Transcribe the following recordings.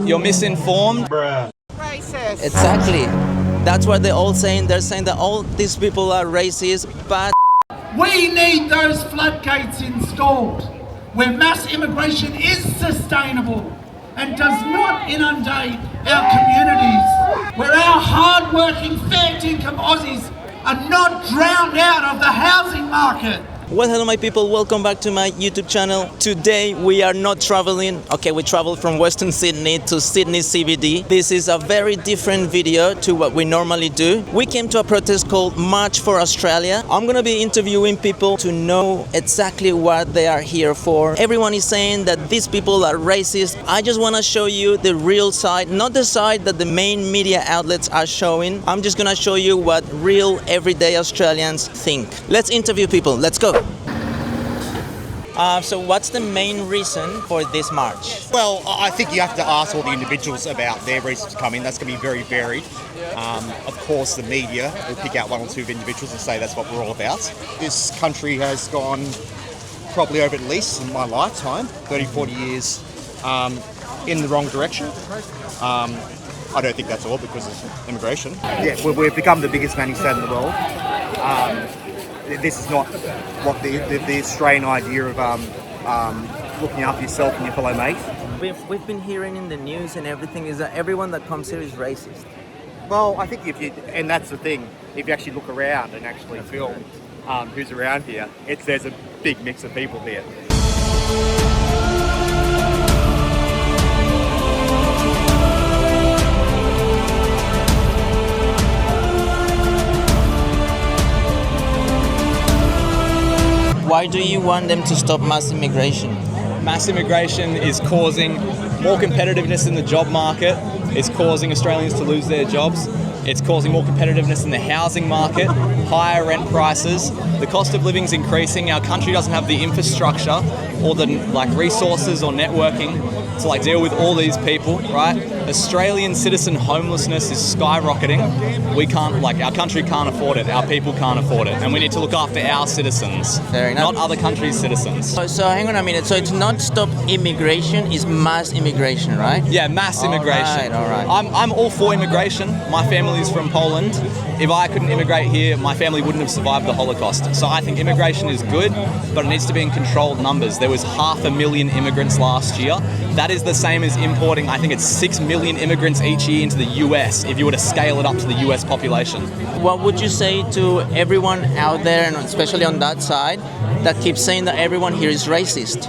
you're misinformed. Racist. Exactly. That's what they're all saying. They're saying that all these people are racist, but We need those floodgates installed where mass immigration is sustainable and does not inundate our communities, where our hard-working, fair-income Aussies are not drowned out of the housing market. well, hello my people, welcome back to my YouTube channel. Today we are not traveling, okay, we traveled from Western Sydney to Sydney CBD. This is a very different video to what we normally do. We came to a protest called March for Australia. I'm gonna be interviewing people to know exactly what they are here for. Everyone is saying that these people are racist. I just wanna show you the real side, not the side that the main media outlets are showing. I'm just gonna show you what real everyday Australians think. Let's interview people, let's go. So what's the main reason for this march? Well, I think you have to ask all the individuals about their reasons to come in. That's going to be very varied. Of course, the media will pick out one or two individuals and say that's what we're all about. This country has gone probably over at least in my lifetime, 30, 40 years, in the wrong direction. I don't think that's all because of immigration. Yeah, we've become the biggest manning state in the world. This is not what the Australian idea of looking after yourself and your fellow mate. We've been hearing in the news and everything is that everyone that comes here is racist. Well, I think and that's the thing, if you actually look around and actually feel who's around here, there's a big mix of people here. Why do you want them to stop mass immigration? Mass immigration is causing more competitiveness in the job market. It's causing Australians to lose their jobs. It's causing more competitiveness in the housing market, higher rent prices. The cost of living is increasing. Our country doesn't have the infrastructure or the resources or networking to deal with all these people, right? Australian citizen homelessness is skyrocketing. We can't, our country can't afford it. Our people can't afford it. And we need to look after our citizens, Fair enough. not other countries' citizens. So hang on a minute. So it's not stop immigration, it's mass immigration, right? Yeah, mass immigration. All right. I'm all for immigration. My family is from Poland. If I couldn't immigrate here, my family wouldn't have survived the Holocaust. So I think immigration is good, but it needs to be in controlled numbers. There was 500,000 immigrants last year. That is the same as importing, I think it's 6 million immigrants each year into the US, if you were to scale it up to the US population. What would you say to everyone out there, and especially on that side, that keeps saying that everyone here is racist?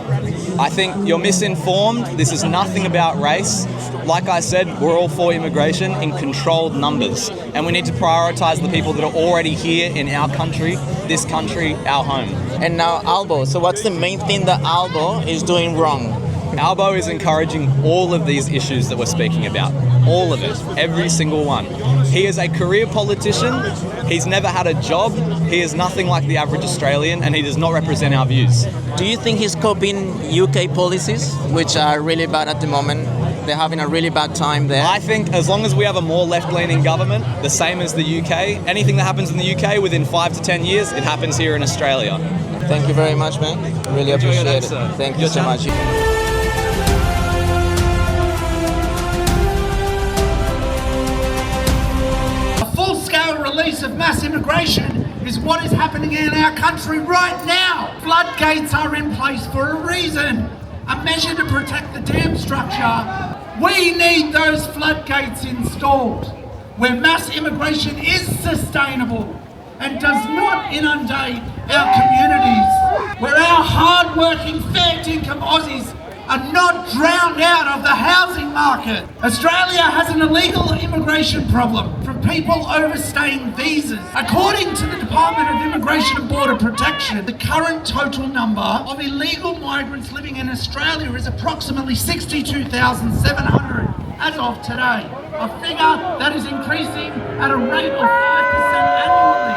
I think you're misinformed. This is nothing about race. Like I said, we're all for immigration in controlled numbers. And we need to prioritise the people that are already here in our country, this country, our home. And now Albo, so what's the main thing that Albo is doing wrong? Albo is encouraging all of these issues that we're speaking about. All of it. Every single one. He is a career politician. He's never had a job. He is nothing like the average Australian, and he does not represent our views. Do you think he's copying UK policies, which are really bad at the moment? They're having a really bad time there. I think as long as we have a more left-leaning government, the same as the UK, anything that happens in the UK within 5 to 10 years, it happens here in Australia. Thank you very much, man. Really Enjoy your appreciate day, it. sir. Thank you Your so turn. much. Release of mass immigration is what is happening in our country right now. Floodgates are in place for a reason, a measure to protect the dam structure. We need those floodgates installed where mass immigration is sustainable and does not inundate our communities, where our hard-working, fair-income Aussies are not drowned out of the housing market. Australia has an illegal immigration problem from people overstaying visas. According to the Department of Immigration and Border Protection, the current total number of illegal migrants living in Australia is approximately 62,700 as of today, a figure that is increasing at a rate of 5% annually.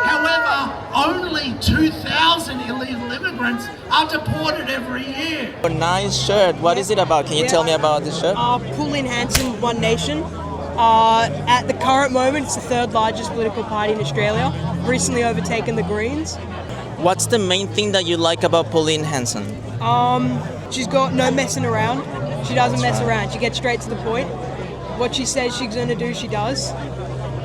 However, only 2,000 illegal immigrants are deported every year. A nice shirt. What is it about? Can you tell me about this shirt? Pauline Hanson, One Nation. At the current moment, it's the third largest political party in Australia, recently overtaken the Greens. What's the main thing that you like about Pauline Hanson? She's got no messing around. She doesn't mess around. She gets straight to the point. What she says she's going to do, she does.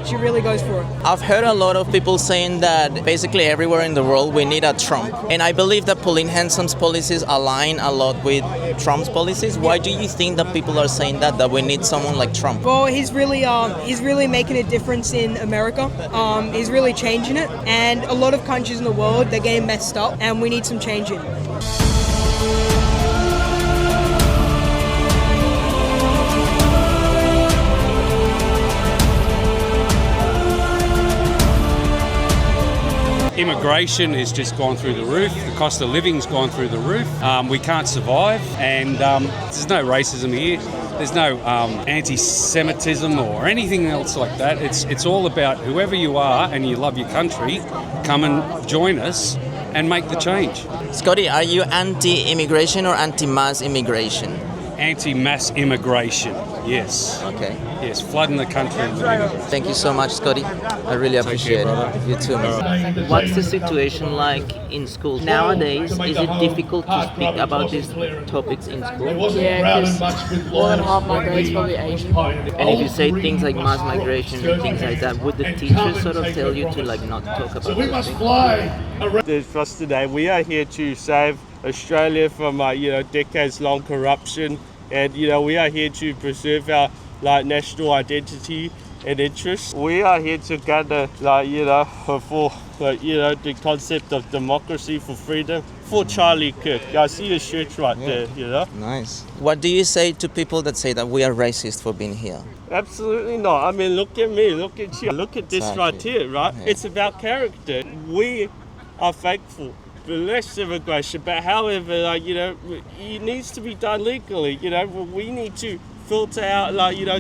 She really goes for it. I've heard a lot of people saying that basically everywhere in the world we need a Trump. And I believe that Pauline Hanson's policies align a lot with Trump's policies. Why do you think that people are saying that we need someone like Trump? Well, he's really making a difference in America. He's really changing it. And a lot of countries in the world, they're getting messed up, and we need some changing. Immigration has just gone through the roof. The cost of living's gone through the roof. We can't survive, and there's no racism here. There's no anti-Semitism or anything else like that. It's all about whoever you are and you love your country, come and join us and make the change. Scotty, are you anti-immigration or anti-mass immigration? Anti-mass immigration, yes. Okay. Yes, flooding the country with immigrants. Thank you so much, Scotty. I really appreciate it. You too, man. What's the situation like in schools nowadays? Is it difficult to speak about these topics in school? Yeah, because more than half my grade's probably Asian. And if you say things like mass migration and things like that, would the teachers sort of tell you to like not talk about those things? For us today, we are here to save Australia from decades-long corruption, and we are here to preserve our national identity and interests. We are here together, for the concept of democracy, for freedom, for Charlie Kirk. I see the shirt right there. Nice. What do you say to people that say that we are racist for being here? Absolutely not. I mean, look at me, look at you, look at this right here, right? Yeah. It's about character. We are thankful for less immigration, but however, it needs to be done legally. We need to filter out,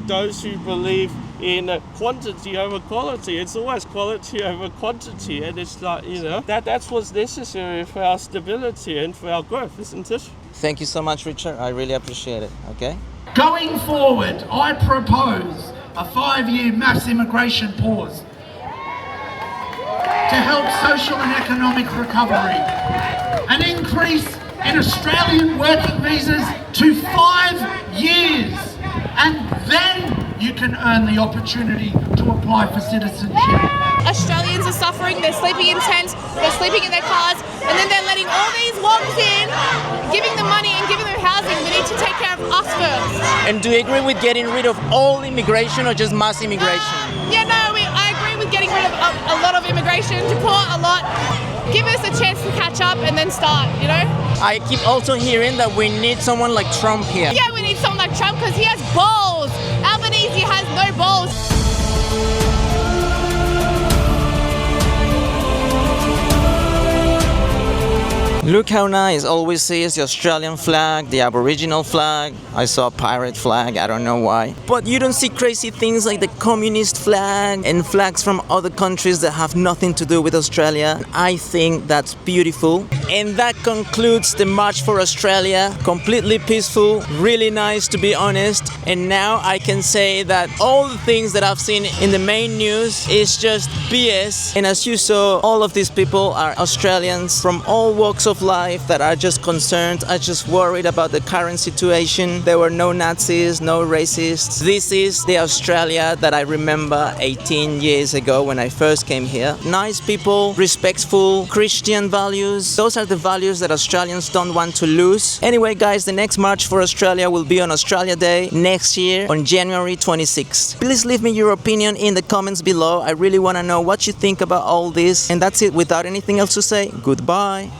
those who believe in quantity over quality. It's always quality over quantity, and it's that's what's necessary for our stability and for our growth, isn't it? Thank you so much, Richard. I really appreciate it. Okay. Going forward, I propose a 5-year mass immigration pause to help social and economic recovery. An increase in Australian working visas to 5 years. And then you can earn the opportunity to apply for citizenship. Australians are suffering, they're sleeping in tents, they're sleeping in their cars, and then they're letting all these wongs in, giving them money and giving them housing. We need to take care of us first. And do you agree with getting rid of all immigration or just mass immigration? I agree with getting rid of a lot of immigration, deport a lot, give us a chance to catch up and then start, I keep also hearing that we need someone like Trump here. Yeah, we need someone like Trump because he has balls. Albanese has no balls. Look how nice. All we see is the Australian flag, the Aboriginal flag. I saw a pirate flag, I don't know why. But you don't see crazy things like the communist flag and flags from other countries that have nothing to do with Australia. I think that's beautiful. And that concludes the March for Australia. Completely peaceful, really nice to be honest. And now I can say that all the things that I've seen in the main news is just BS. And as you saw, all of these people are Australians from all walks of life that are just concerned, are just worried about the current situation. There were no Nazis, no racists. This is the Australia that I remember 18 years ago when I first came here. Nice people, respectful, Christian values. Those are the values that Australians don't want to lose. Anyway, guys, the next March for Australia will be on Australia Day next year on January 26th. Please leave me your opinion in the comments below. I really want to know what you think about all this. And that's it. Without anything else to say, goodbye.